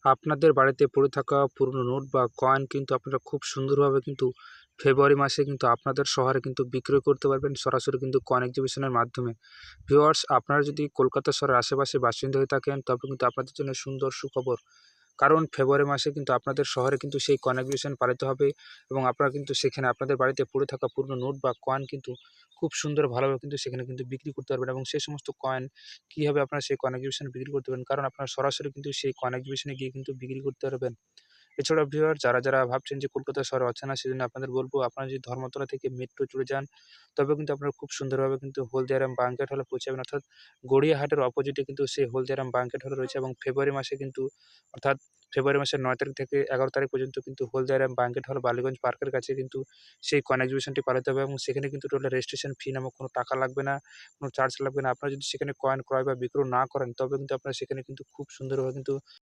আপনাদের বাড়িতে পড়ে থাকা পুরনো নোট বা কয়েন কিন্তু আপনারা খুব সুন্দরভাবে কিন্তু ফেব্রুয়ারি মাসে কিন্তু আপনাদের শহরে কিন্তু বিক্রয় করতে পারবেন সরাসরি কিন্তু কয়েন এক্সিবিশনের মাধ্যমে। ভিউয়ার্স, আপনারা যদি কলকাতা শহরের আশেপাশে বাসিন্দা হয়ে থাকেন তবে কিন্তু আপনাদের জন্য সুন্দর সুখবর। কারণ ফেব্রুয়ারি মাসে কিন্তু আপনাদের শহরে কিন্তু সেই কয়েন এক্সিবিশন পালিত হবে এবং আপনারা কিন্তু সেখানে আপনাদের বাড়িতে পড়ে থাকা পুরনো নোট বা কয়েন কিন্তু খুব সুন্দর ভালোভাবে কিন্তু সেখানে কিন্তু বিক্রি করতে পারবেন এবং সেই সমস্ত কয়েন কীভাবে আপনারা সেই কয়েন এক্সিবিশনে বিক্রি করতে পারবেন, কারণ আপনারা সরাসরি কিন্তু সেই কয়েন এক্সিবিশনে গিয়ে কিন্তু বিক্রি করতে পারবেন। এছাড়াও ভিউয়ার, যারা ভাবছেন যে কলকাতা শহরে অচেনা, সেজন্য আপনাদের বলব, আপনারা যদি ধর্মতলা থেকে মেট্রো চড়ে যান তবে কিন্তু আপনারা খুব সুন্দরভাবে কিন্তু হলদিয়ারাম বাঙ্কেট হলে পৌঁছে যাবেন। অর্থাৎ গড়িয়াহাটের অপোজিটে কিন্তু সেই হলদিয়ারাম বাঙ্কেট হল রয়েছে এবং ফেব্রুয়ারি মাসে কিন্তু অর্থাৎ ফেব্রুয়ারি মাসের ৯ তারিখ থেকে ১১ তারিখ পর্যন্ত কিন্তু হলদিয়ারাম বাঙ্কেট হল বালিগঞ্জ পার্কের কাছে কিন্তু সেই কয়েন এক্সিবিশনটি পালিত হবে এবং সেখানে কিন্তু টোটাল রেজিস্ট্রেশন ফি নামক কোনো টাকা লাগবে না, কোনো চার্জ লাগবে না। আপনারা যদি সেখানে কয়েন ক্রয় বা বিক্রয় না করেন তবে কিন্তু আপনারা সেখানে কিন্তু খুব সুন্দরভাবে কিন্তু